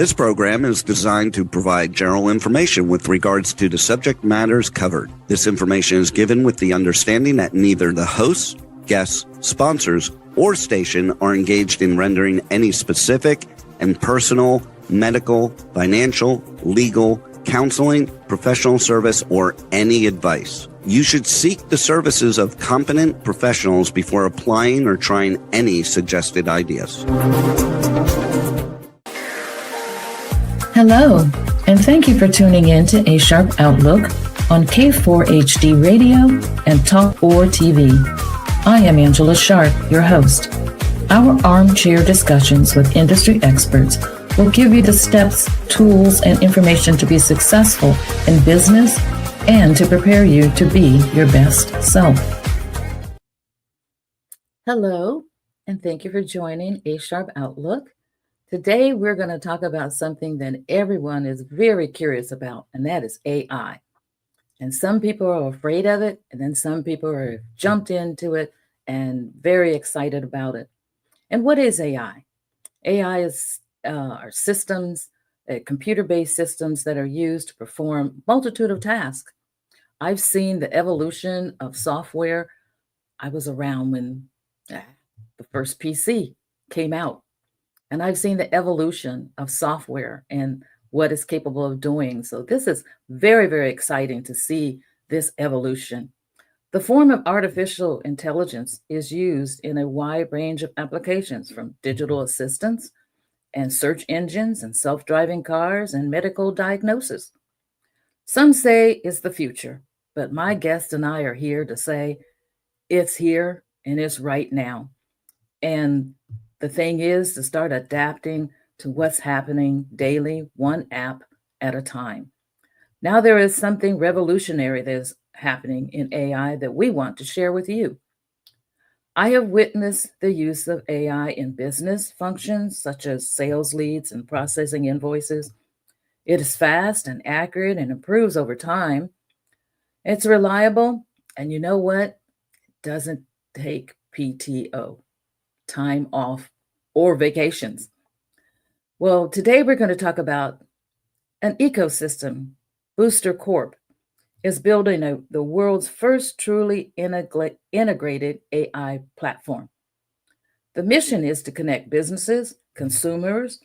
This program is designed to provide general information with regards to the subject matters covered. This information is given with the understanding that neither the hosts, guests, sponsors, or station are engaged in rendering any specific and personal, medical, financial, legal, counseling, professional service, or any advice. You should seek the services of competent professionals before applying or trying any suggested ideas. Hello, and thank you for tuning in to A Sharp Outlook on K4HD Radio and Talk 4 TV. I am Angela Sharp, your host. Our armchair discussions with industry experts will give you the steps, tools, and information to be successful in business and to prepare you to be your best self. Hello, and thank you for joining A Sharp Outlook. Today, we're going to talk about something that everyone is very curious about, and that is AI. And some people are afraid of it, and then some people are jumped into it and very excited about it. And what is AI? AI is are systems, computer-based systems that are used to perform multitude of tasks. I've seen the evolution of software. I was around when the first PC came out, and I've seen the evolution of software and what it's capable of doing. So this is very, very exciting to see this evolution. The form of artificial intelligence is used in a wide range of applications, from digital assistants and search engines and self-driving cars and medical diagnosis. Some say it's the future, but my guest and I are here to say it's here and it's right now. And the thing is to start adapting to what's happening daily, one app at a time. Now there is something revolutionary that is happening in AI that we want to share with you. I have witnessed the use of AI in business functions such as sales leads and processing invoices. It is fast and accurate and improves over time. It's reliable, and you know what? It doesn't take PTO, time off, or vacations. Well, today we're going to talk about an ecosystem. Booster Corp is building the world's first truly integrated AI platform. The mission is to connect businesses, consumers,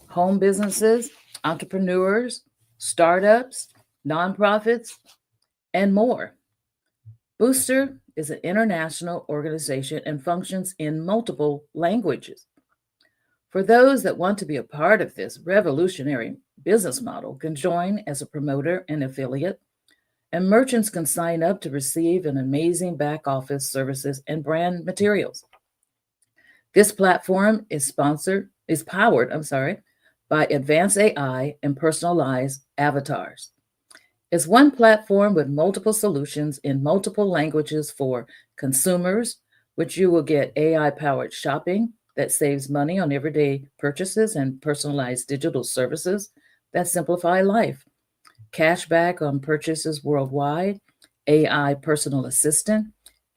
home businesses, entrepreneurs, startups, nonprofits, and more. Booster is an international organization and functions in multiple languages. For those that want to be a part of this revolutionary business model, can join as a promoter and affiliate, and merchants can sign up to receive an amazing back office services and brand materials. This platform is powered by advanced AI and personalized avatars. It's one platform with multiple solutions in multiple languages for consumers, which you will get AI-powered shopping that saves money on everyday purchases and personalized digital services that simplify life. Cashback on purchases worldwide, AI personal assistant,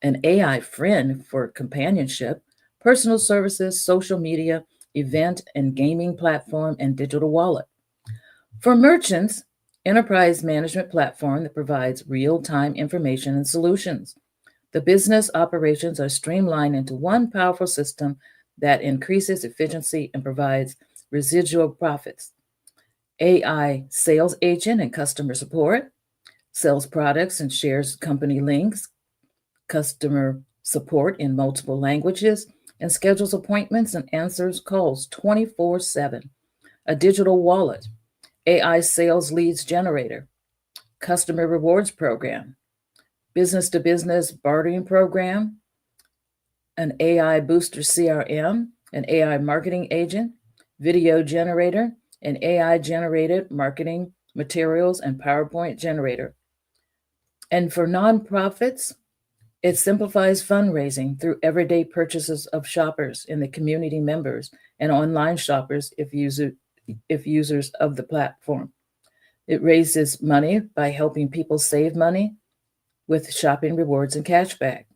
an AI friend for companionship, personal services, social media, event and gaming platform, and digital wallet. For merchants, enterprise management platform that provides real-time information and solutions. The business operations are streamlined into one powerful system that increases efficiency and provides residual profits. AI sales agent and customer support, sells products and shares company links, customer support in multiple languages, and schedules appointments and answers calls 24/7. A digital wallet, AI sales leads generator, customer rewards program, business-to-business bartering program, an AI booster CRM, an AI marketing agent, video generator, an AI-generated marketing materials and PowerPoint generator. And for nonprofits, it simplifies fundraising through everyday purchases of shoppers and the community members and online shoppers if users of the platform. It raises money by helping people save money with shopping rewards and cashback.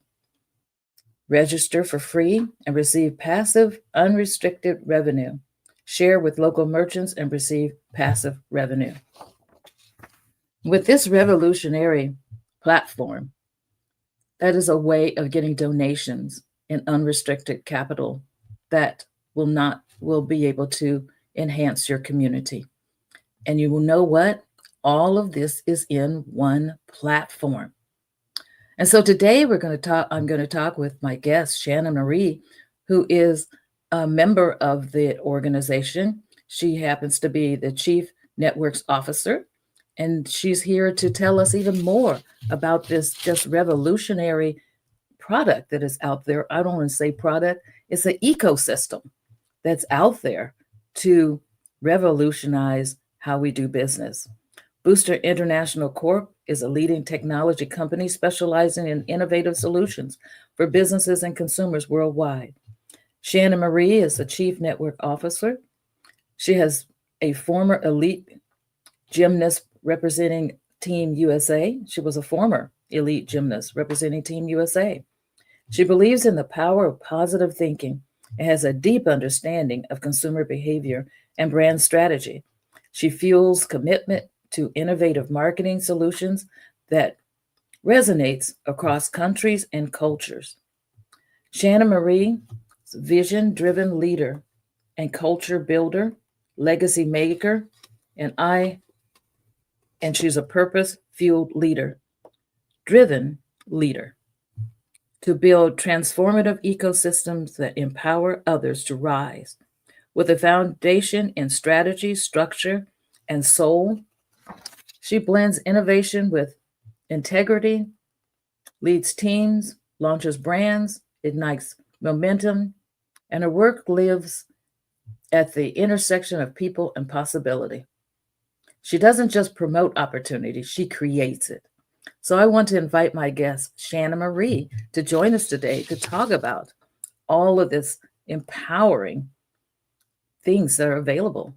Register for free and receive passive, unrestricted revenue. share with local merchants, and receive passive revenue. With this revolutionary platform, that is a way of getting donations and unrestricted capital that will be able to enhance your community. And you will know what? All of this is in one platform. And so today I'm going to talk with my guest, Shannon Marie, who is a member of the organization. She happens to be the Chief Networks Officer, and she's here to tell us even more about this just revolutionary product that is out there. I don't want to say product, it's an ecosystem that's out there to revolutionize how we do business. Booster International Corp is a leading technology company specializing in innovative solutions for businesses and consumers worldwide. Shannon Marie is the Chief Network Officer. She has a former elite gymnast representing Team USA. She was a former elite gymnast representing Team USA. She believes in the power of positive thinking and has a deep understanding of consumer behavior and brand strategy. She fuels commitment to innovative marketing solutions that resonates across countries and cultures. Shannon Marie is a vision-driven leader and culture builder, legacy maker, and she's a purpose-fueled leader, driven leader to build transformative ecosystems that empower others to rise. With a foundation in strategy, structure, and soul, she blends innovation with integrity, leads teams, launches brands, ignites momentum, and her work lives at the intersection of people and possibility. She doesn't just promote opportunity, she creates it. So I want to invite my guest, Shannon Marie, to join us today to talk about all of this empowering things that are available.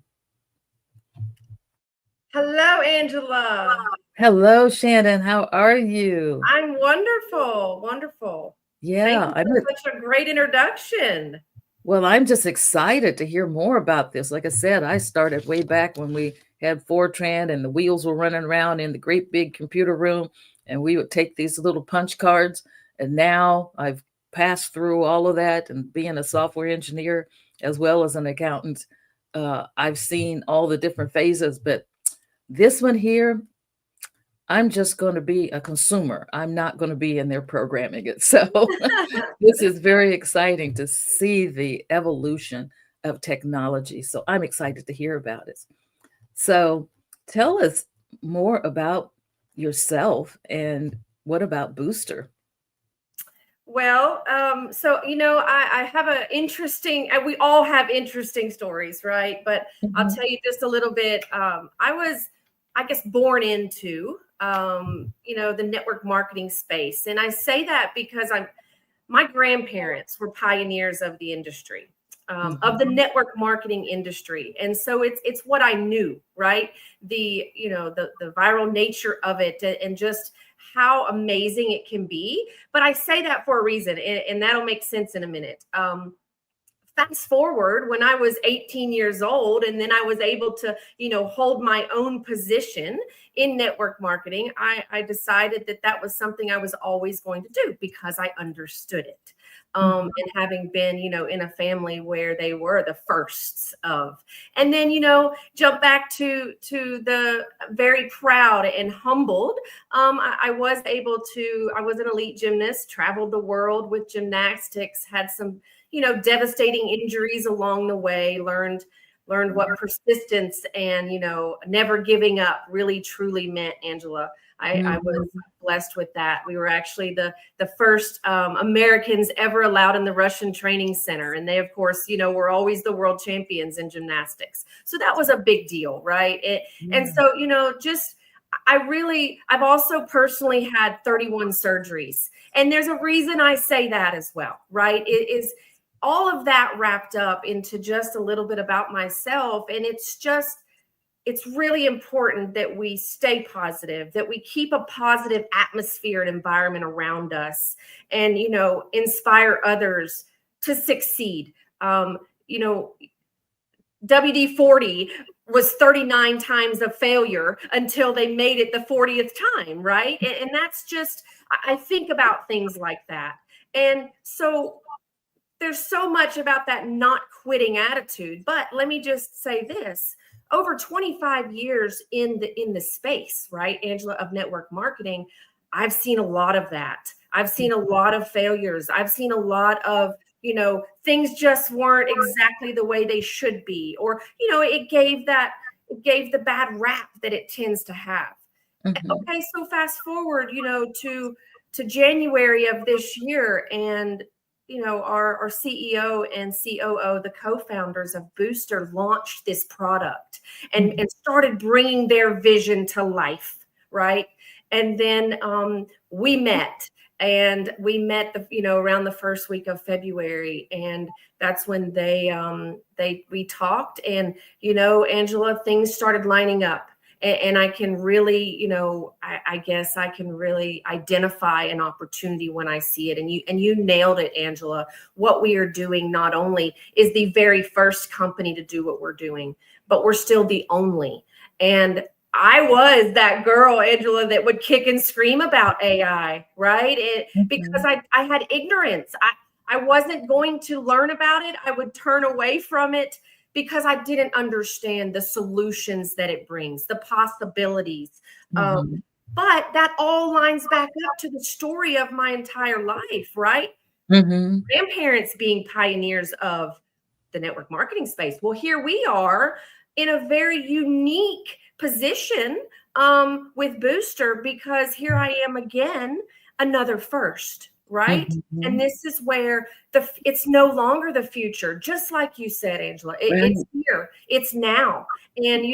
Hello, Angela. Hello, Shannon. How are you? I'm wonderful. Wonderful. Yeah, Thank you for such a great introduction. Well, I'm just excited to hear more about this. Like I said, I started way back when we had Fortran and the wheels were running around in the great big computer room, and we would take these little punch cards. And now I've passed through all of that, and being a software engineer as well as an accountant, I've seen all the different phases. But this one here, I'm just going to be a consumer. I'm not going to be in there programming it. So this is very exciting to see the evolution of technology. So I'm excited to hear about it. So tell us more about yourself and what about Booster? Well, I have an interesting, and we all have interesting stories, right? But I'll tell you just a little bit. I was, I guess, born into, the network marketing space. And I say that because my grandparents were pioneers of the industry, of the network marketing industry. And so it's what I knew, right? The viral nature of it and just how amazing it can be. But I say that for a reason, and that'll make sense in a minute. Fast forward when I was 18 years old, and then I was able to, hold my own position in network marketing. I decided that was something I was always going to do because I understood it. And having been, in a family where they were the firsts of, and then, jump back to the very proud and humbled. I was an elite gymnast, traveled the world with gymnastics, had some, devastating injuries along the way, learned what persistence and, never giving up really truly meant, Angela. I was blessed with that. We were actually the first Americans ever allowed in the Russian training center. And they, of course, were always the world champions in gymnastics. So that was a big deal, right? And so, I've also personally had 31 surgeries. And there's a reason I say that as well, right? It is all of that wrapped up into just a little bit about myself. And it's really important that we stay positive, that we keep a positive atmosphere and environment around us and, inspire others to succeed. WD-40 was 39 times a failure until they made it the 40th time, right? And that's just, I think about things like that. And so there's so much about that not quitting attitude. But let me just say this. Over 25 years in the space, right, Angela, of network marketing, I've seen a lot of that. I've seen a lot of failures. I've seen a lot of, things just weren't exactly the way they should be, or, it gave the bad rap that it tends to have. Okay, so fast forward, to January of this year, and our CEO and COO, the co-founders of Booster, launched this product and started bringing their vision to life, right? And then we met around the first week of February, and that's when we talked, and Angela, things started lining up. And I can really, I guess I can really identify an opportunity when I see it. And you nailed it, Angela. What we are doing not only is the very first company to do what we're doing, but we're still the only. And I was that girl, Angela, that would kick and scream about AI, right? Because I had ignorance. I wasn't going to learn about it. I would turn away from it, because I didn't understand the solutions that it brings, the possibilities. But that all lines back up to the story of my entire life, right? Grandparents being pioneers of the network marketing space. Well, here we are in a very unique position with Booster, because here I am again, another first. Right. And this is where it's no longer the future, just like you said, Angela. It's here, it's now. And,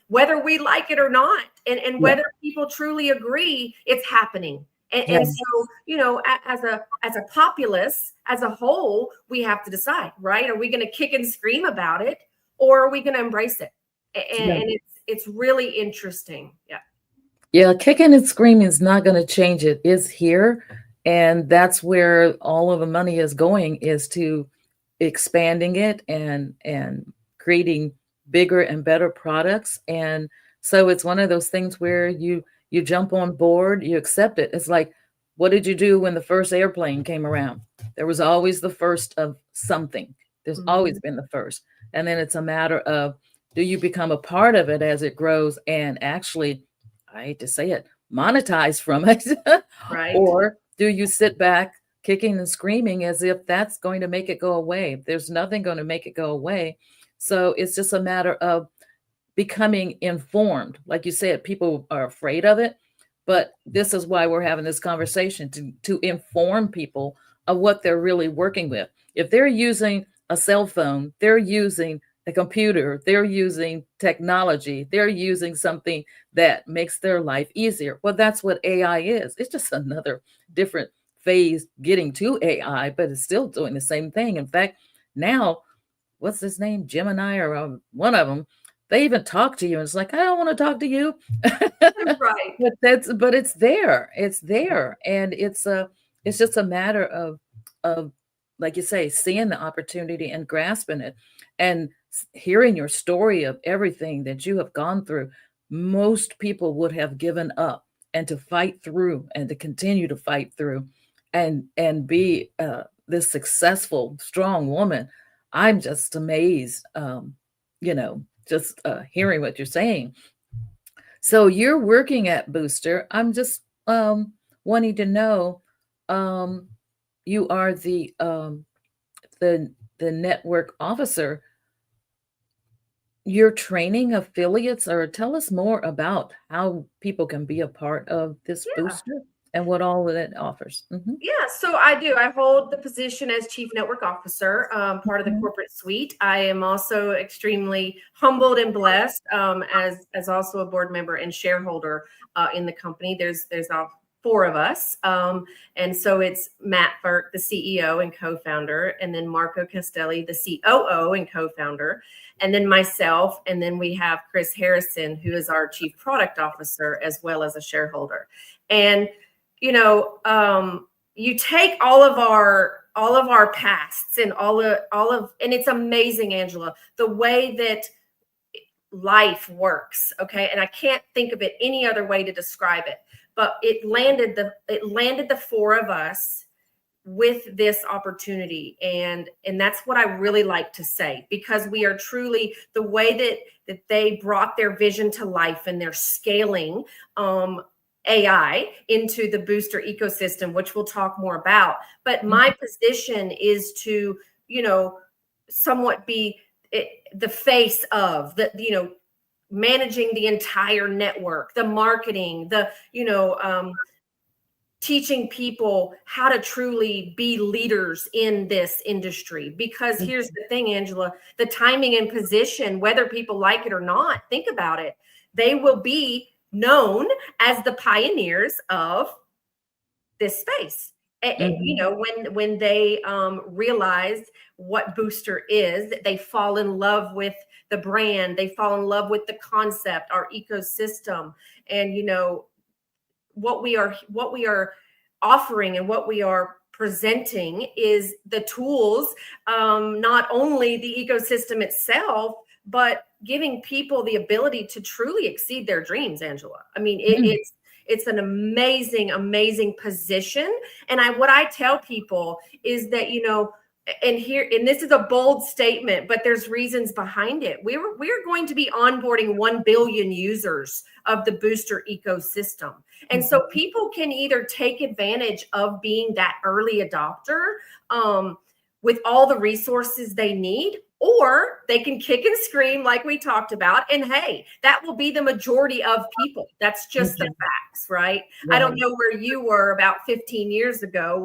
whether we like it or not, and whether people truly agree, it's happening. And so, as a populace, as a whole, we have to decide, right? Are we going to kick and scream about it, or are we going to embrace it? And it's really interesting. Yeah. Kicking and screaming is not going to change it. It's here. And that's where all of the money is going, is to expanding it and creating bigger and better products. And so it's one of those things where you jump on board, you accept it. It's like, what did you do when the first airplane came around? There was always the first of something. There's always been the first. And then it's a matter of, do you become a part of it as it grows and actually, I hate to say it, monetize from it? Right. Or do you sit back kicking and screaming as if that's going to make it go away? There's nothing going to make it go away. So it's just a matter of becoming informed. Like you said, people are afraid of it, but this is why we're having this conversation, to inform people of what they're really working with. If they're using a cell phone, they're using a computer, they're using technology, they're using something that makes their life easier. Well, that's what AI is. It's just another different phase getting to AI, but it's still doing the same thing. In fact, now, what's his name? Gemini, or one of them, they even talk to you. And it's like, I don't want to talk to you. Right. But it's there. It's there. And it's just a matter of, like you say, seeing the opportunity and grasping it, and hearing your story of everything that you have gone through. Most people would have given up, and to fight through and to continue to fight through and be this successful, strong woman. I'm just amazed, just hearing what you're saying. So you're working at Booster. I'm just wanting to know, you are the network officer. You're training affiliates, or tell us more about how people can be a part of this Booster and what all of it offers. Yeah, so I do. I hold the position as Chief Network Officer, part of the corporate suite. I am also extremely humbled and blessed as also a board member and shareholder in the company. There's all four of us. And so it's Matt Burke, the CEO and co-founder, and then Marco Castelli, the COO and co-founder, and then myself. And then we have Chris Harrison, who is our Chief Product Officer, as well as a shareholder. And you take all of our pasts and and it's amazing, Angela, the way that life works. Okay. And I can't think of it any other way to describe it, but it landed the four of us with this opportunity. And that's what I really like to say, because we are truly the way that they brought their vision to life, and they're scaling AI into the booster ecosystem, which we'll talk more about. But my position is to, somewhat be the face of the, managing the entire network, the marketing, teaching people how to truly be leaders in this industry. Because here's the thing, Angela, the timing and position, whether people like it or not, think about it, they will be known as the pioneers of this space. When they realize what Booster is, they fall in love with the brand, they fall in love with the concept, our ecosystem, and what we are offering and what we are presenting is the tools, not only the ecosystem itself, but giving people the ability to truly exceed their dreams, Angela. I mean, it's an amazing position. And what I tell people is that, and this is a bold statement, but there's reasons behind it. We're going to be onboarding 1 billion users of the Booster ecosystem. And so people can either take advantage of being that early adopter with all the resources they need, or they can kick and scream like we talked about. And hey, that will be the majority of people. That's just the facts, right? I don't know where you were about 15 years ago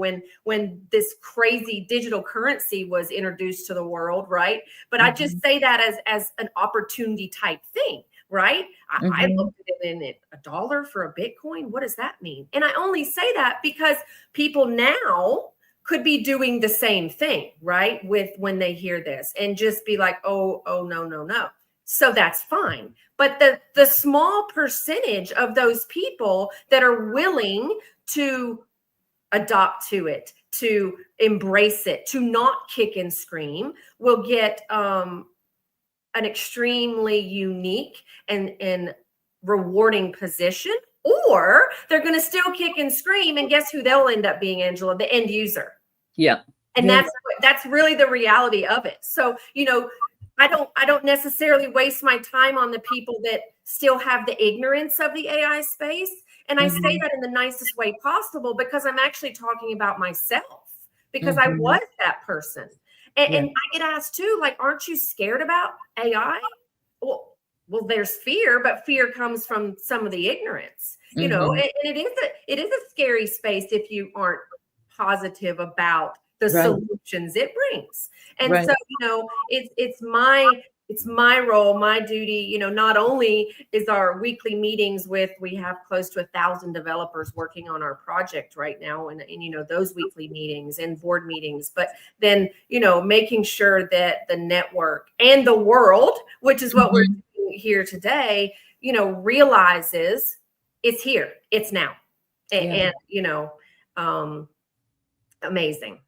when this crazy digital currency was introduced to the world, right? But I just say that as an opportunity type thing, right? I looked at it in $1 for a Bitcoin. What does that mean? And I only say that because people now could be doing the same thing, right? When they hear this and just be like, oh, no. So that's fine. But the small percentage of those people that are willing to adopt to it, to embrace it, to not kick and scream, will get an extremely unique and rewarding position. Or they're going to still kick and scream, and guess who they'll end up being, Angela? The end user. Yeah. And that's really the reality of it. So, I don't necessarily waste my time on the people that still have the ignorance of the AI space. And I say that in the nicest way possible, because I'm actually talking about myself, because I was that person. And I get asked too, like, aren't you scared about AI? Well, there's fear, but fear comes from some of the ignorance, and it is a scary space if you aren't positive about the solutions it brings. And so, it's my role, my duty, not only is our weekly meetings we have close to 1,000 developers working on our project right now, and those weekly meetings and board meetings, but then, making sure that the network and the world, which is what we're doing here today, realizes it's here, it's now. And amazing.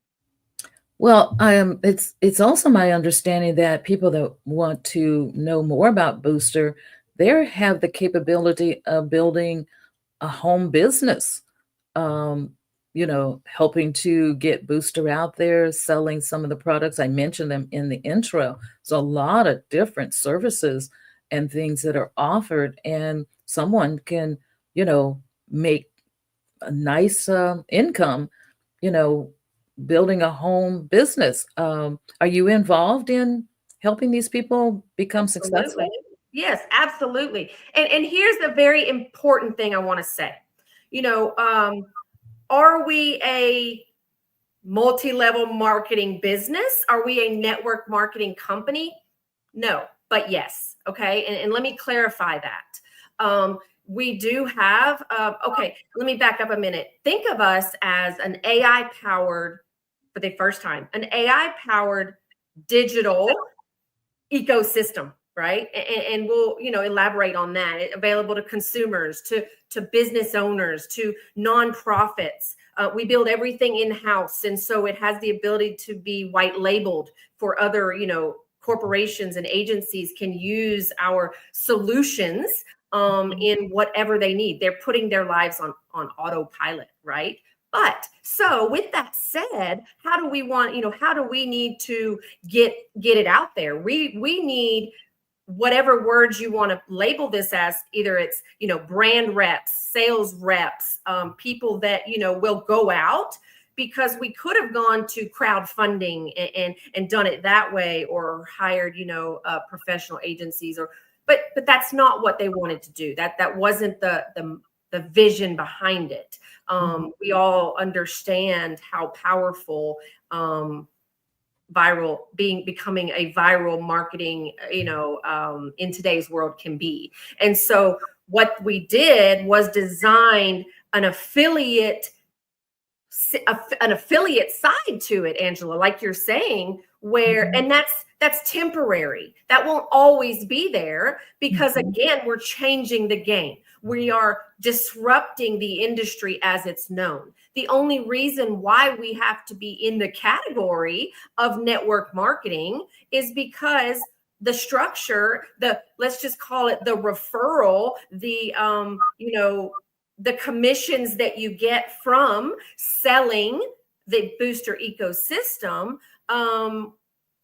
Well, it's also my understanding that people that want to know more about Booster, they have the capability of building a home business, helping to get Booster out there, selling some of the products. I mentioned them in the intro. So a lot of different services and things that are offered, and someone can, make a nice income, building a home business. Are you involved in helping these people become successful? Yes, absolutely. And here's the very important thing I want to say. Are we a multi-level marketing business? Are we a network marketing company? No, but yes. Okay. And let me clarify that. We do have, let me back up a minute. Think of us as an AI-powered, for the first time, an AI-powered digital ecosystem. right? And we'll, elaborate on that. Available to consumers, to business owners, to nonprofits. We build everything in-house, and so it has the ability to be white labeled for other, corporations and agencies can use our solutions in whatever they need. They're putting their lives on autopilot, right? But so with that said, how do we need to get it out there? We need whatever words you want to label this as. Either it's, brand reps, sales reps, people that, will go out, because we could have gone to crowdfunding and done it that way, or hired, professional agencies, but that's not what they wanted to do. That wasn't the vision behind it. We all understand how powerful becoming a viral marketing, in today's world can be. And so what we did was design an affiliate side to it, Angela, like you're saying, where, and that's temporary. That won't always be there, because again, we're changing the game. We are disrupting the industry as it's known. The only reason why we have to be in the category of network marketing is because the structure, let's just call it the referral, the commissions that you get from selling the booster ecosystem,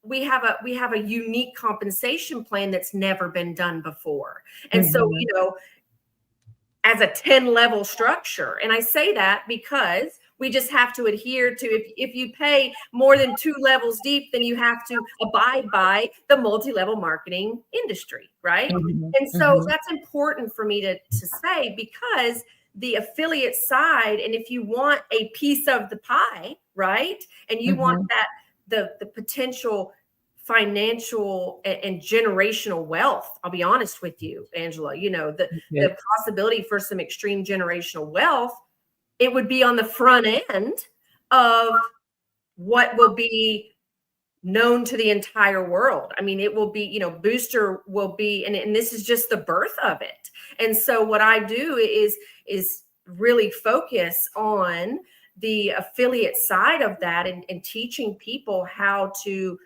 we have a unique compensation plan that's never been done before. And so, as a 10-level structure, and I say that because we just have to adhere to, if you pay more than 2 levels deep, then you have to abide by the multi-level marketing industry, right? And so that's important for me to say, because the affiliate side, and if you want a piece of the pie, right, and you want that the potential financial and generational wealth, I'll be honest with you, Angela, the possibility for some extreme generational wealth, it would be on the front end of what will be known to the entire world. I mean, it will be, Booster will be, and this is just the birth of it. And so what I do is really focus on the affiliate side of that, and teaching people how to,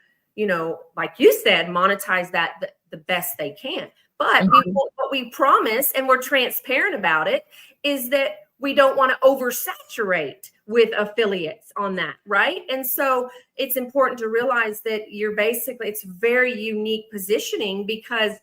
like you said, monetize that the best they can. But what we promise, and we're transparent about it, is that we don't want to oversaturate with affiliates on that, right? And so it's important to realize that it's very unique positioning, because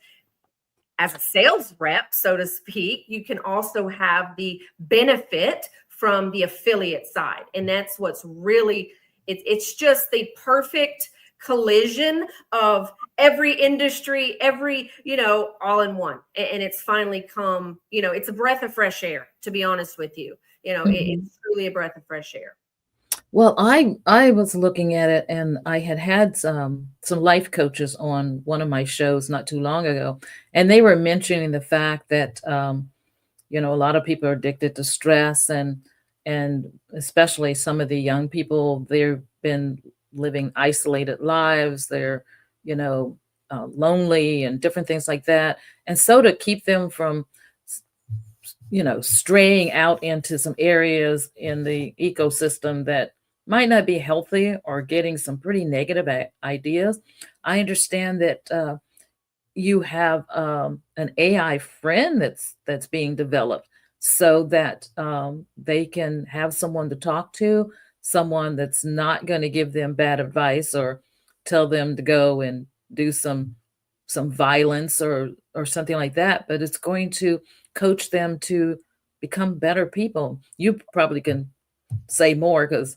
as a sales rep, so to speak, you can also have the benefit from the affiliate side. And that's what's really, it's just the perfect collision of every industry, all in one. And it's finally come, it's a breath of fresh air, to be honest with you. It's truly a breath of fresh air. Well, I was looking at it, and I had some life coaches on one of my shows not too long ago, and they were mentioning the fact that a lot of people are addicted to stress, and especially some of the young people, they've been living isolated lives. They're lonely and different things like that, and so to keep them from straying out into some areas in the ecosystem that might not be healthy, or getting some pretty negative ideas. I understand that you have an AI friend that's being developed, so that they can have someone to talk to, someone that's not going to give them bad advice or tell them to go and do some violence or something like that, but it's going to coach them to become better people. You probably can say more, because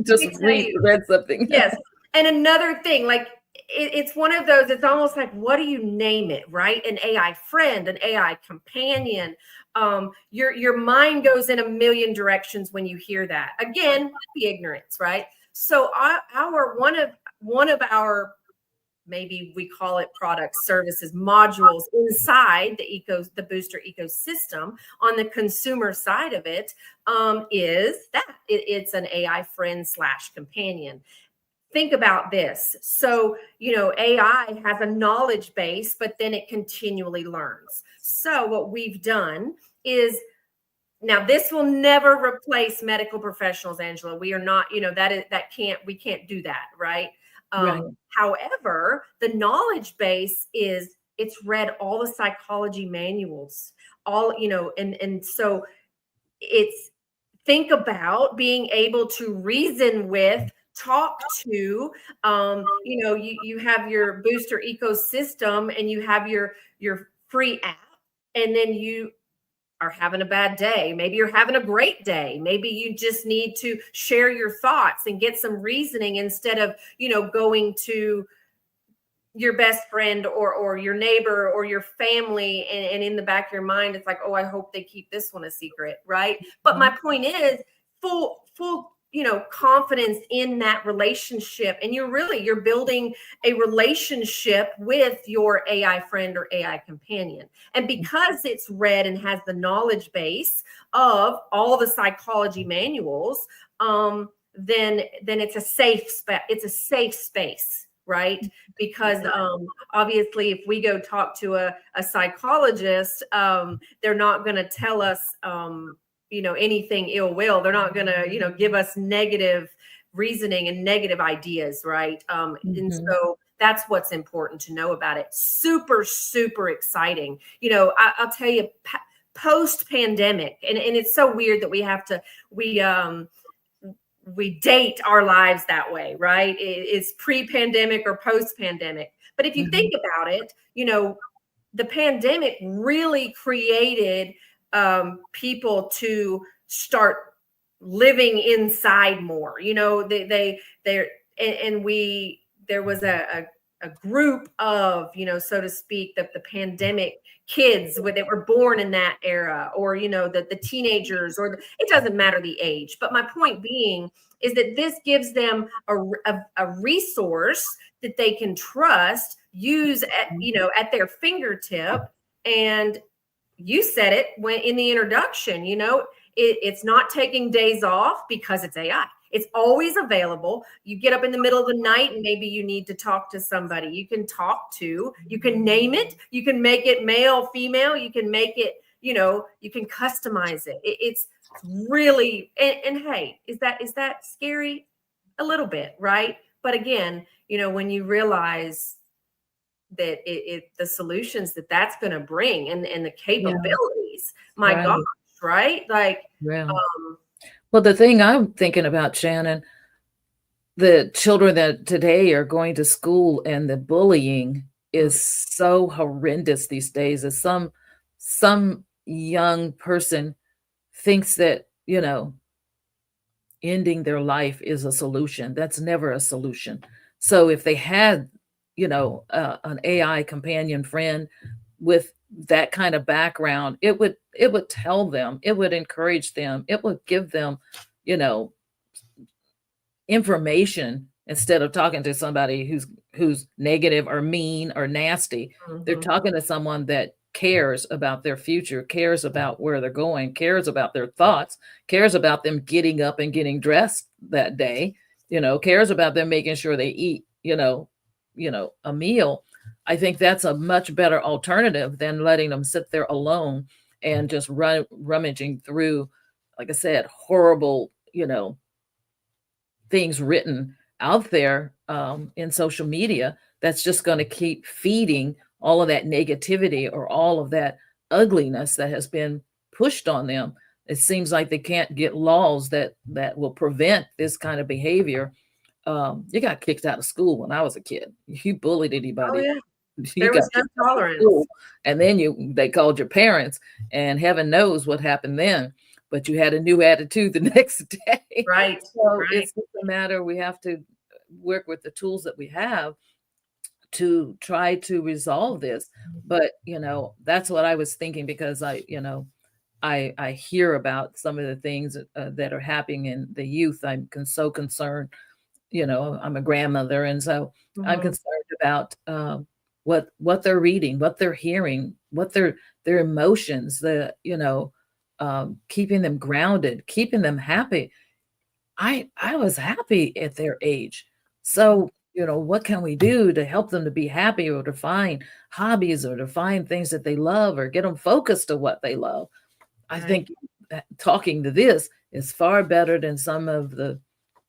just read something. Yes. And another thing, like it's one of those, it's almost like, what do you name it, right? An AI friend, an AI companion. Your mind goes in a million directions when you hear that. Again, the ignorance, right? So one of our, maybe we call it products, services, modules inside the booster ecosystem on the consumer side of it, is that it's an AI friend / companion. think about this. So, AI has a knowledge base, but then it continually learns. So what we've done is, now this will never replace medical professionals, Angela. We are not, we can't do that, right? Right. However, the knowledge base is, it's read all the psychology manuals, all, and so it's, think about being able to reason with, talk to, you have your booster ecosystem, and you have your free app, and then you are having a bad day. Maybe you're having a great day. Maybe you just need to share your thoughts and get some reasoning instead of, going to your best friend or your neighbor or your family, and in the back of your mind it's like, oh, I hope they keep this one a secret, right? But my point is, full confidence in that relationship, and you're building a relationship with your AI friend or AI companion. And because it's read and has the knowledge base of all the psychology manuals, then it's a safe space, right? Because obviously, if we go talk to a psychologist, they're not going to tell us, anything ill will. They're not going to, give us negative reasoning and negative ideas, right? And so that's what's important to know about it. Super, super exciting. I'll tell you, post pandemic, and it's so weird that we date our lives that way, right? It's pre-pandemic or post-pandemic. But if you think about it, the pandemic really created people to start living inside more. There was a group of, so to speak, the pandemic kids that were born in that era, or, the teenagers, it doesn't matter the age. But my point being is that this gives them a resource that they can trust, use at their fingertip. And you said it in the introduction, it's not taking days off because it's AI. It's always available. You get up in the middle of the night and maybe you need to talk to somebody. You can name it. You can make it male, female. You can make it, you can customize it. It's really, and hey, is that scary? A little bit, right? But again, when you realize that the solutions that's going to bring, and the capabilities, my gosh, right? Like, well, the thing I'm thinking about, Shannon, the children that today are going to school, and the bullying is so horrendous these days, that some young person thinks that, ending their life is a solution. That's never a solution. So if they had, an AI companion friend with that kind of background, it would tell them, it would encourage them, it would give them, information, instead of talking to somebody who's negative or mean or nasty. They're talking to someone that cares about their future, cares about where they're going, cares about their thoughts, cares about them getting up and getting dressed that day, cares about them making sure they eat, a meal. I think that's a much better alternative than letting them sit there alone and just rummaging through, like I said, horrible, things written out there in social media, that's just going to keep feeding all of that negativity or all of that ugliness that has been pushed on them. It seems like they can't get laws that will prevent this kind of behavior. You got kicked out of school when I was a kid. You bullied anybody. Oh, yeah. You There got was no kicked out of tolerance. school, and then they called your parents, and heaven knows what happened then. But you had a new attitude the next day. Right. So right. it's just a matter, we have to work with the tools that we have to try to resolve this. But, that's what I was thinking, because I hear about some of the things that are happening in the youth. I'm so concerned. I'm a grandmother, and so I'm concerned about what they're reading, what they're hearing, what their emotions, keeping them grounded, keeping them happy. I was happy at their age. So, what can we do to help them to be happy or to find hobbies or to find things that they love or get them focused to what they love? I Right. think that talking to this is far better than some of the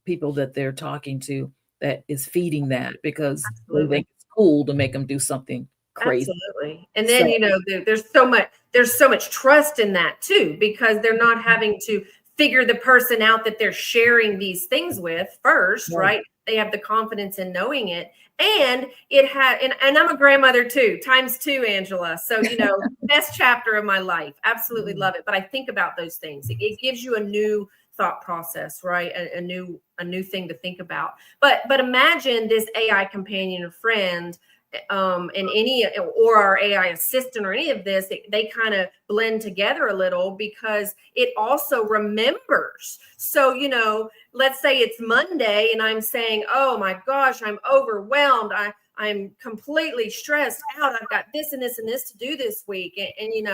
people that they're talking to that is feeding that because they Absolutely. think it's cool to make them do something crazy. Absolutely. And then, So there's so much trust in that too, because they're not having to figure the person out that they're sharing these things with first, right. right? They have the confidence in knowing it. And it had, and I'm a grandmother too, times two, Angela. So, best chapter of my life. Absolutely Mhm. love it. But I think about those things. It gives you a new thought process, right? A new thing to think about. But imagine this AI companion or friend, and any or our AI assistant or any of this, they kind of blend together a little because it also remembers. So, let's say it's Monday and I'm saying, oh my gosh, I'm overwhelmed. I'm completely stressed out. I've got this and this and this to do this week. And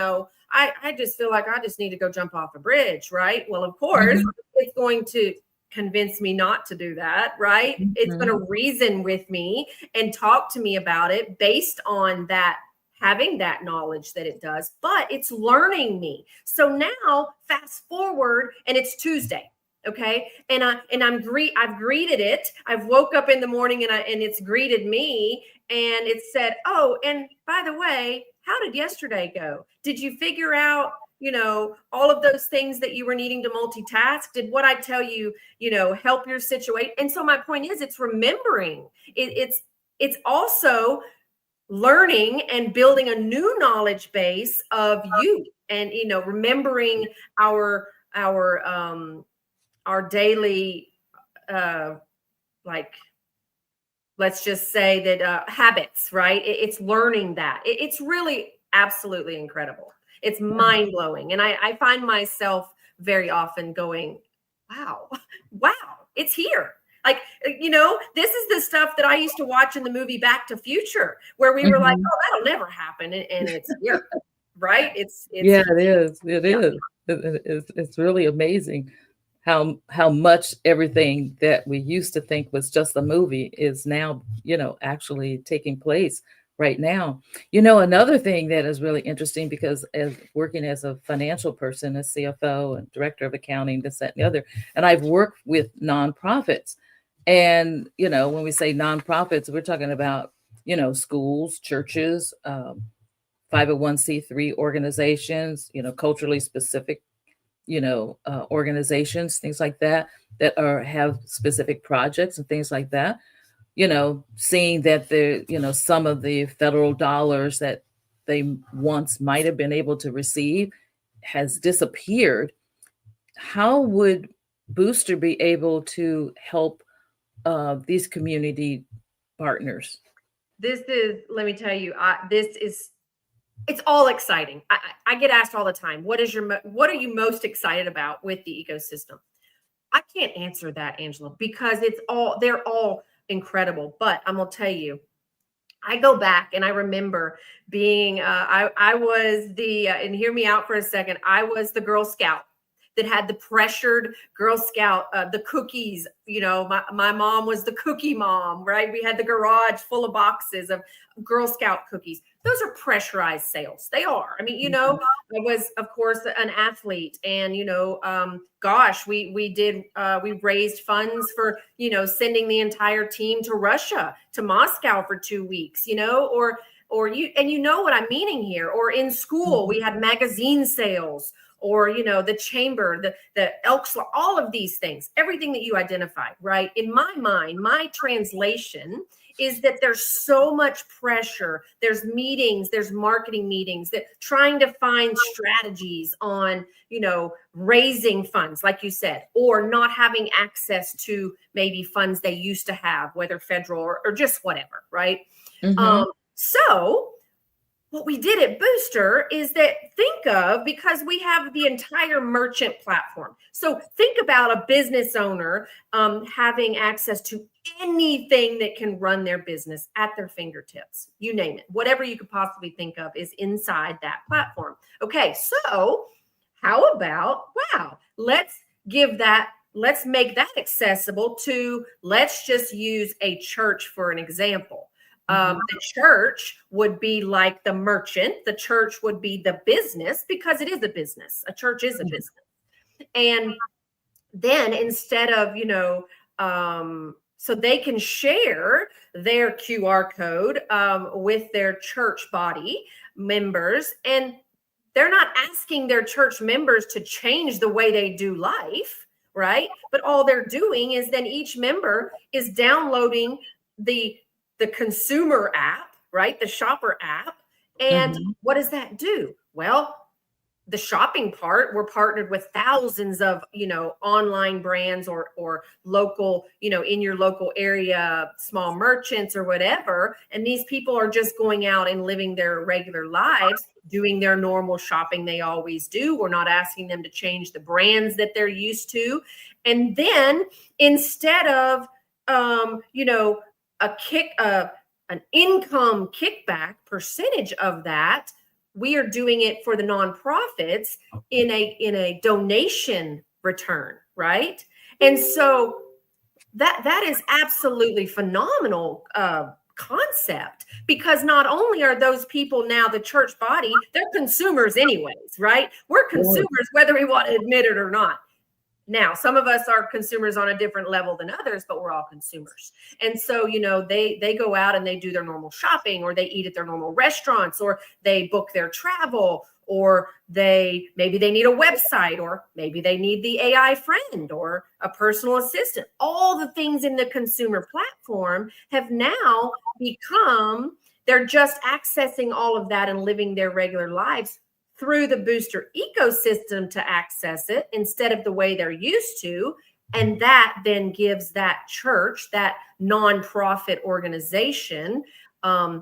I just feel like I just need to go jump off a bridge, right? Well, of course, Mhm. it's going to convince me not to do that, right? It's going Mhm. to reason with me and talk to me about it based on that, having that knowledge that it does, but it's learning me. So now fast forward and it's Tuesday. Okay. I've greeted it. I've woke up in the morning and it's greeted me and it said, oh, and by the way, how did yesterday go? Did you figure out, all of those things that you were needing to multitask? Did what I tell you, help your situation? And so my point is, it's remembering. It's also learning and building a new knowledge base of you, and remembering our our um our daily, like, let's just say that, habits, right? It's learning that. It's really absolutely incredible. It's mind blowing. And I find myself very often going, wow, wow, it's here. Like, this is the stuff that I used to watch in the movie Back to Future, where we were like, Mhm. oh, that'll never happen. And it's here, right? It's Yeah, here. it is. It Yeah. is. It's really amazing how much everything that we used to think was just a movie is now, actually taking place right now. Another thing that is really interesting because as working as a financial person, a CFO and director of accounting, this, that, and the other, and I've worked with nonprofits. And, when we say nonprofits, we're talking about, schools, churches, 501c3 organizations, culturally specific, organizations, things like that, that have specific projects and things like that. Seeing that some of the federal dollars that they once might have been able to receive has disappeared. How would Booster be able to help these community partners? This is, let me tell you, it's all exciting. I get asked all the time, what are you most excited about with the ecosystem? I can't answer that, Angela, because they're all incredible. But I'm gonna tell you, I go back and I remember being, I was and hear me out for a second. I was the Girl Scout that had the pressured Girl Scout, the cookies. My mom was the cookie mom, right? We had the garage full of boxes of Girl Scout cookies. Those are pressurized sales. They are. I mean, Mhm. I was, of course, an athlete, and gosh, we raised funds for sending the entire team to Russia, to Moscow for 2 weeks, or you know what I'm meaning here. Or in school, we had magazine sales, or the chamber, the Elks Law, all of these things, everything that you identified, right? In my mind, my translation is that there's so much pressure. There's meetings, there's marketing meetings, that trying to find strategies on, raising funds, like you said, or not having access to maybe funds they used to have, whether federal or just whatever, right? Mhm. So what we did at Booster is that, because we have the entire merchant platform. So think about a business owner having access to anything that can run their business at their fingertips. You name it, whatever you could possibly think of is inside that platform. Okay, so how about, wow, let's give that let's make that accessible to, let's just use a church for an example. The church would be like the merchant. The church would be the business, because it is a business. A church is a business. And then instead of, so they can share their QR code with their church body members, and they're not asking their church members to change the way they do life, right? But all they're doing is then each member is downloading the consumer app, right? The shopper app. And what does that do? Well, the shopping part, we're partnered with thousands of, online brands or local, in your local area, small merchants or whatever. And these people are just going out and living their regular lives, doing their normal shopping they always do. We're not asking them to change the brands that they're used to. And then instead of, an income kickback percentage of that, we are doing it for the nonprofits in a donation return, right? And so that is absolutely phenomenal concept, because not only are those people now the church body, they're consumers anyways, right? We're consumers whether we want to admit it or not. Now, some of us are consumers on a different level than others, but we're all consumers. And so, they go out and they do their normal shopping, or they eat at their normal restaurants, or they book their travel, or maybe they need a website, or maybe they need the AI friend or a personal assistant. All the things in the consumer platform have now become, they're just accessing all of that and living their regular lives through the booster ecosystem to access it instead of the way they're used to. And that then gives that church, that nonprofit organization, a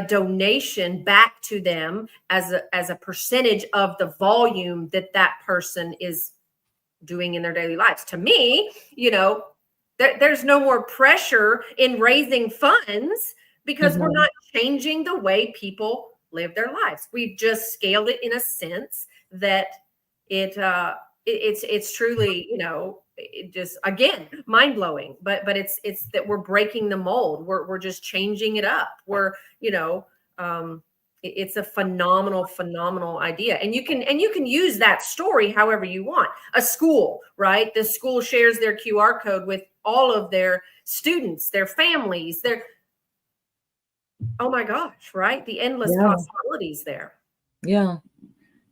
donation back to them as a percentage of the volume that person is doing in their daily lives. To me, there's no more pressure in raising funds, because we're not changing the way people live their lives. We've just scaled it in a sense that it's truly, it just, again, mind blowing, but it's that we're breaking the mold. We're just changing it up. It's a phenomenal idea. And you can use that story however you want. A school, right? The school shares their QR code with all of their students, their families, oh my gosh, right? The endless possibilities there. Yeah.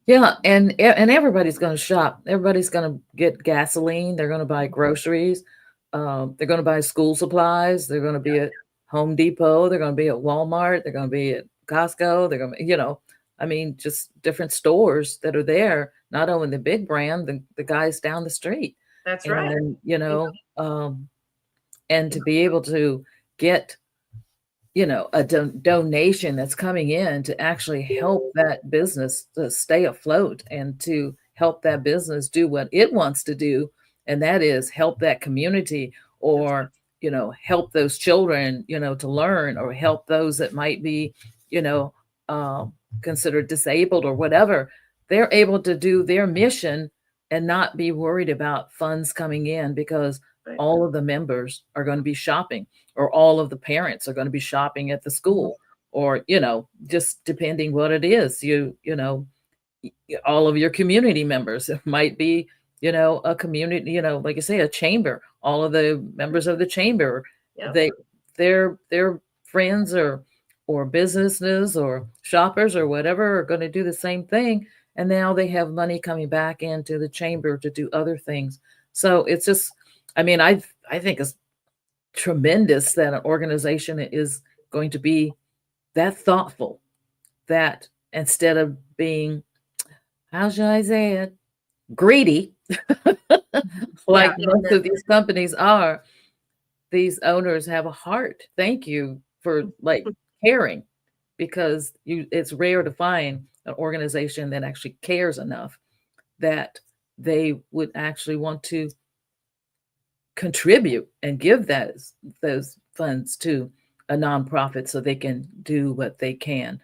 And everybody's going to shop. Everybody's going to get gasoline. They're going to buy groceries. They're going to buy school supplies. They're going to be at Home Depot. They're going to be at Walmart. They're going to be at Costco. They're going to, just different stores that are there. Not only the big brand, the guys down the street. That's right. And, and to be able to get a donation that's coming in to actually help that business to stay afloat and to help that business do what it wants to do. And that is help that community, or, help those children, to learn, or help those that might be, considered disabled or whatever. They're able to do their mission and not be worried about funds coming in, because all of the members are going to be shopping, or all of the parents are going to be shopping at the school, or, just depending what it is, all of your community members. It might be, a community, like I say, a chamber, all of the members of the chamber, their friends or businesses or shoppers or whatever are going to do the same thing. And now they have money coming back into the chamber to do other things. So it's just, I think it's tremendous that an organization is going to be that thoughtful, that instead of being, how shall I say it, greedy, like most of these companies are, these owners have a heart. Thank you for caring, because it's rare to find an organization that actually cares enough that they would actually want to contribute and give those funds to a nonprofit so they can do what they can.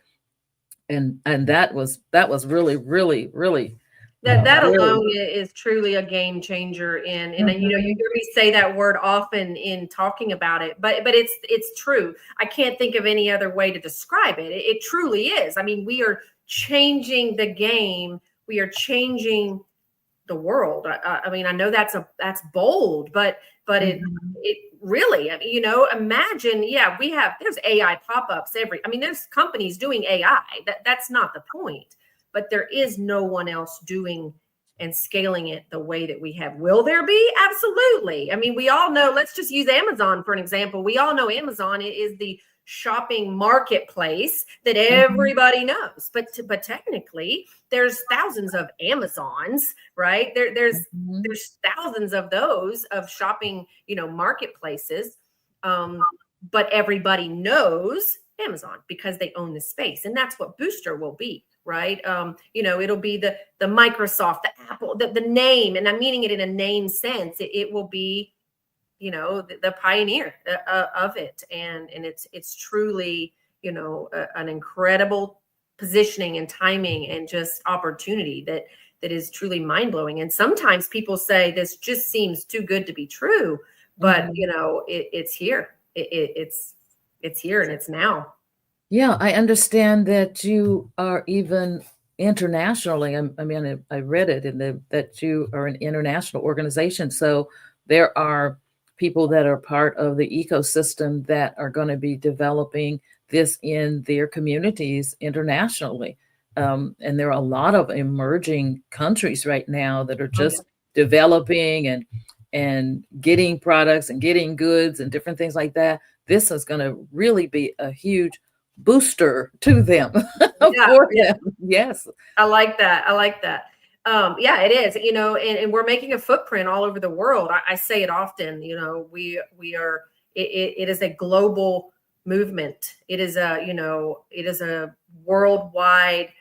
And that was really, really, really That Really. alone is truly a game changer and you know, you Mhm. hear me say that word often in talking about it, but it's true. I can't think of any other way to describe it. It truly is. I mean, we are changing the game. We are changing the world. I mean, I know that's bold, but Mhm. it really, I mean, you know, imagine, yeah, there's AI pop-ups I mean, there's companies doing AI. That's not the point, but there is no one else doing and scaling it the way that we have. Will there be? Absolutely. I mean, we all know, let's just use Amazon for an example. We all know Amazon is the shopping marketplace that Mhm. everybody knows. But technically, there's thousands of Amazons, right? Mhm. There's thousands of those of shopping, you know, marketplaces. Um, but everybody knows Amazon because they own the space, and that's what Booster will be, right? You know, it'll be the Microsoft, the Apple, the name, and I'm meaning it in a name sense. It will be, you know, the pioneer of it, and it's truly, you know, an incredible positioning and timing and just opportunity that is truly mind-blowing. And sometimes people say this just seems too good to be true, but you Mhm. know, it's here. It's here and it's now. Yeah, I understand that you are even internationally. I mean, I read it in that you are an international organization. So there are people that are part of the ecosystem that are going to be developing this in their communities internationally. And there are a lot of emerging countries right now that are Oh yeah. just developing and getting products and getting goods and different things like that. This is going to really be a huge booster to them Yeah, for yeah. them. Yes. I like that. I like that. Yeah, it is, you know, and we're making a footprint all over the world. I say it often, you know, we are, it is a global movement. It is a, you know, it is a worldwide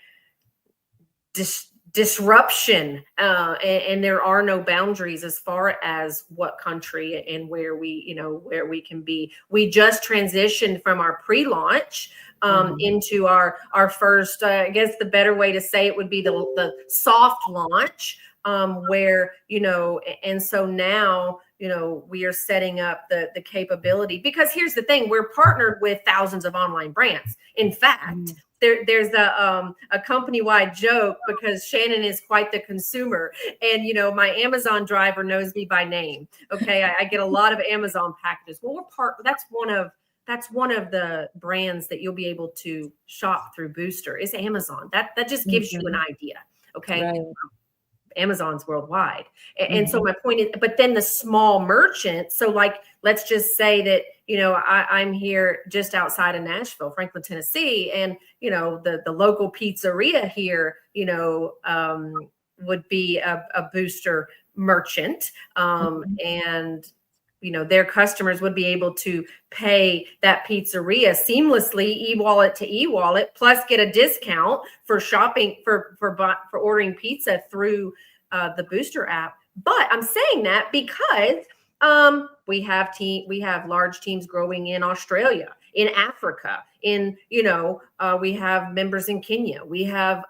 disruption, and there are no boundaries as far as what country and where we, you know, where we can be. We just transitioned from our pre-launch Mhm. into our first, I guess the better way to say it would be the soft launch, where, you know, and so now, you know, we are setting up the capability, because here's the thing, we're partnered with thousands of online brands. In fact, Mhm. there's a company-wide joke, because Shannon is quite the consumer, and you know, my Amazon driver knows me by name. Okay, I get a lot of Amazon packages. Well, that's one of the brands that you'll be able to shop through Booster is Amazon. That just gives you an Mhm. idea. Okay, Right. Amazon's worldwide. And so Mhm. my point is, but then the small merchant, so like, let's just say that, you know, I'm here just outside of Nashville, Franklin, Tennessee, and, you know, the local pizzeria here, you know, would be a Booster merchant. Mhm. And, you know, their customers would be able to pay that pizzeria seamlessly, e-wallet to e-wallet, plus get a discount for shopping for ordering pizza through the Booster app. But I'm saying that because we have large teams growing in Australia, in Africa, in, you know, we have members in Kenya. We have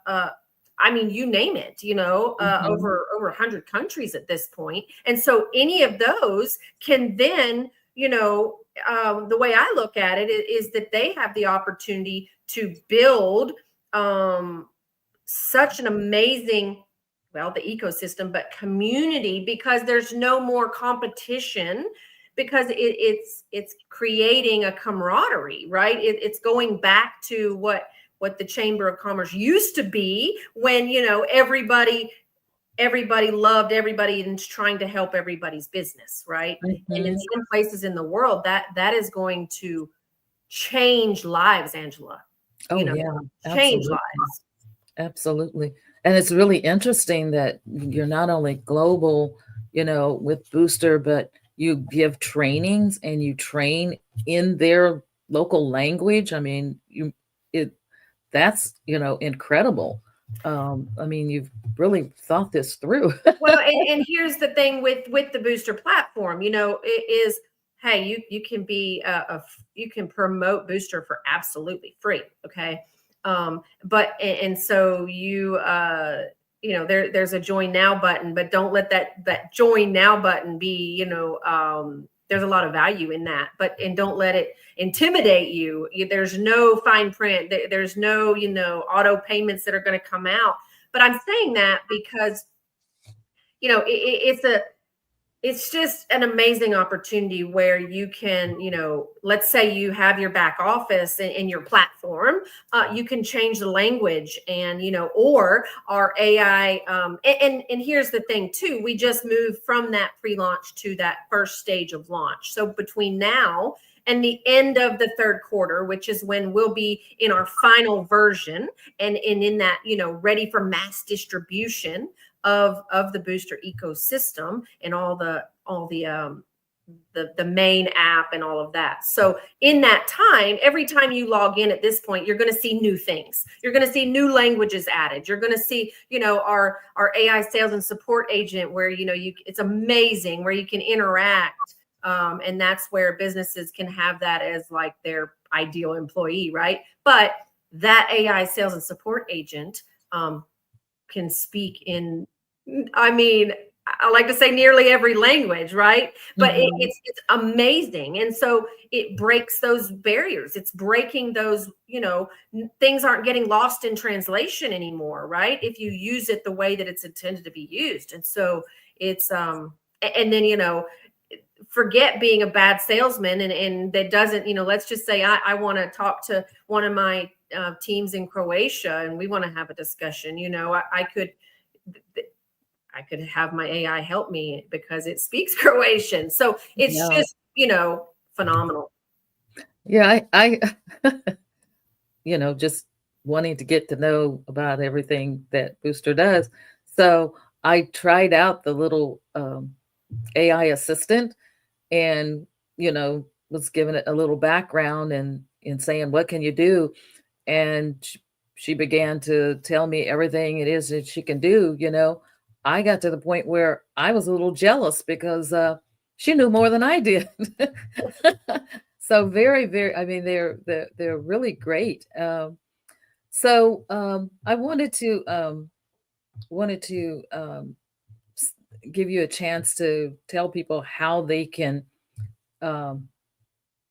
I mean, you name it, you know, Mhm. over 100 countries at this point. And so any of those can then, you know, the way I look at it is that they have the opportunity to build such an amazing, well, the ecosystem, but community, because there's no more competition, because it's creating a camaraderie, right? It's going back to what the Chamber of Commerce used to be, when, you know, everybody loved everybody and trying to help everybody's business, right? And in Mhm. some places in the world, that is going to change lives, Angela. You Oh, know, yeah. change Absolutely. lives. Absolutely. And it's really interesting that you're not only global, with Booster, but you give trainings and you train in their local language. I mean, it that's, incredible. I mean, you've really thought this through. Well, and here's the thing with the Booster platform, you know, it is, hey, you can be you can promote Booster for absolutely free, okay? But and so you there's a join now button, but don't let that join now button be, there's a lot of value in that, and don't let it intimidate you. There's no fine print. There's no, auto payments that are going to come out. But I'm saying that because, it's just an amazing opportunity where you can, let's say you have your back office in your platform, you can change the language and, or our AI. And here's the thing too, we just moved from that pre-launch to that first stage of launch. So between now and the end of the third quarter, which is when we'll be in our final version and in that, ready for mass distribution of the booster ecosystem and all the main app and all of that. So in that time, every time you log in at this point, you're going to see new things. You're going to see new languages added. You're going to see, our AI sales and support agent where, it's amazing where you can interact. And that's where businesses can have that as like their ideal employee, right? But that AI sales and support agent can speak in, I like to say nearly every language, right? But it's amazing. And so it breaks those barriers. It's breaking those, things aren't getting lost in translation anymore, right? If you use it the way that it's intended to be used. And so it's, and then, forget being a bad salesman and that doesn't, let's just say I want to talk to one of my teams in Croatia and we want to have a discussion, I could have my AI help me because it speaks Croatian. So it's just, phenomenal. Yeah, I just wanting to get to know about everything that Booster does. So I tried out the little AI assistant and, was given it a little background and saying, what can you do? And she began to tell me everything it is that she can do, I got to the point where I was a little jealous because she knew more than I did. So very, very, they're really great. So I wanted to give you a chance to tell people how they can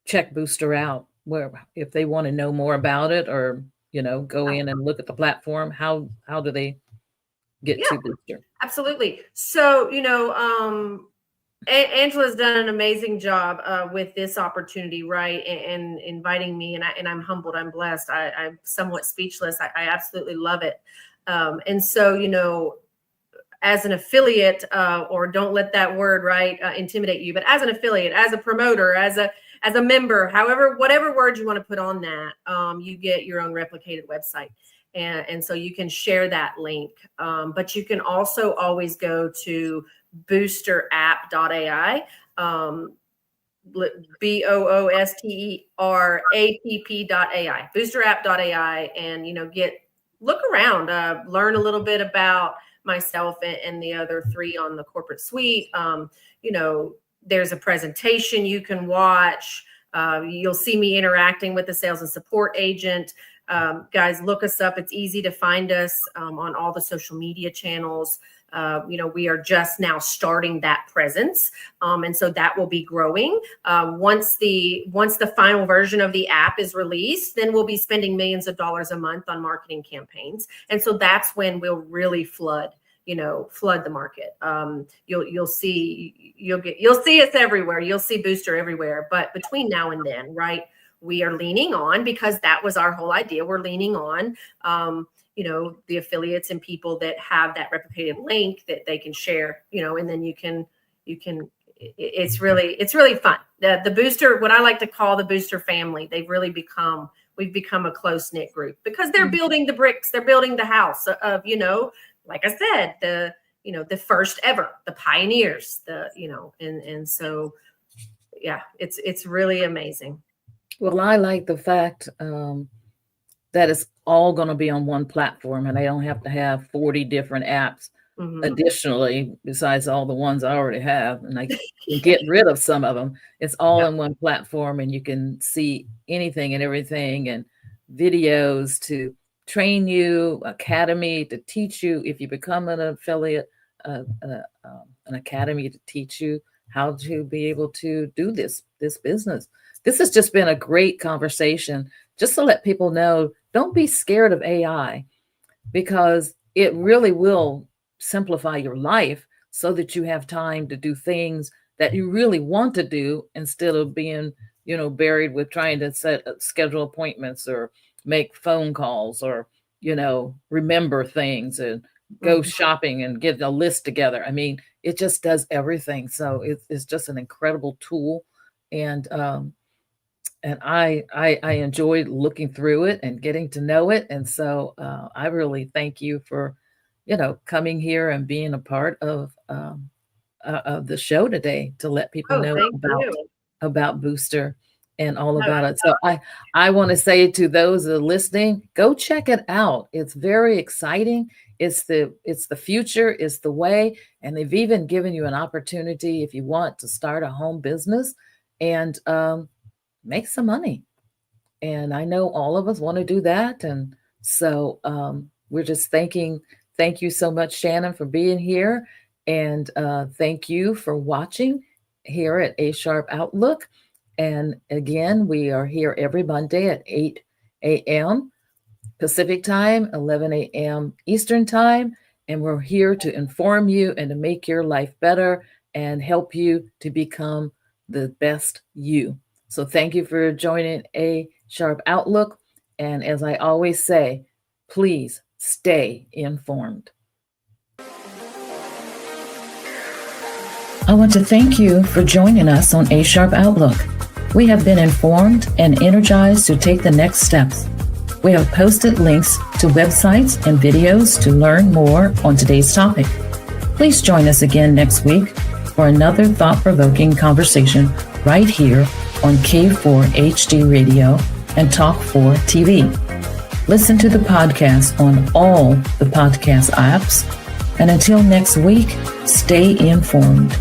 check Booster out, where if they want to know more about it or go in and look at the platform, how do they get to Booster? Absolutely. So, Angela's done an amazing job with this opportunity, right? And inviting me, and I'm humbled. I'm blessed. I'm somewhat speechless. I absolutely love it. And so, as an affiliate, or don't let that word intimidate you, but as an affiliate, as a promoter, as a member, whatever word you want to put on that, you get your own replicated website. And so you can share that link. But you can also always go to boosterapp.ai, boosterapp.ai, boosterapp.ai, and look around, learn a little bit about myself and the other three on the corporate suite. There's a presentation you can watch. You'll see me interacting with the sales and support agent. Guys, look us up. It's easy to find us on all the social media channels. We are just now starting that presence. And so that will be growing. Once the final version of the app is released, then we'll be spending millions of dollars a month on marketing campaigns. And so that's when we'll really flood the market. You'll see us everywhere. You'll see Booster everywhere. But between now and then, right, we are leaning on, because that was our whole idea. We're leaning on, the affiliates and people that have that replicated link that they can share, and then you can, it's really fun. The Booster, what I like to call the Booster family, we've become a close knit group because they're building the bricks, they're building the house of, like I said, the first ever, the pioneers, and so, yeah, it's really amazing. Well, I like the fact that it's all going to be on one platform and I don't have to have 40 different apps additionally, besides all the ones I already have. And I can get rid of some of them. It's all in one platform and you can see anything and everything and videos to train you, academy to teach you. If you become an affiliate, an academy to teach you how to be able to do this business. This has just been a great conversation, just to let people know, don't be scared of AI, because it really will simplify your life so that you have time to do things that you really want to do, instead of being, buried with trying to schedule appointments or make phone calls, or, remember things and go shopping and get a list together. I mean, it just does everything. So it's just an incredible tool. And I enjoyed looking through it and getting to know it. And so I really thank you for, coming here and being a part of the show today, to let people know about Booster and all about it. So I want to say to those that are listening, go check it out. It's very exciting. It's the future, it's the way. And they've even given you an opportunity, if you want, to start a home business and make some money. And I know all of us want to do that. And so we're just thank you so much, Shannon, for being here. And thank you for watching here at A Sharp Outlook. And again, we are here every Monday at 8 a.m. Pacific time, 11 a.m. Eastern time. And we're here to inform you and to make your life better and help you to become the best you. So thank you for joining A Sharp Outlook. And as I always say, please stay informed. I want to thank you for joining us on A Sharp Outlook. We have been informed and energized to take the next steps. We have posted links to websites and videos to learn more on today's topic. Please join us again next week for another thought-provoking conversation right here on K4 HD Radio and Talk 4 TV. Listen to the podcast on all the podcast apps. And until next week, stay informed.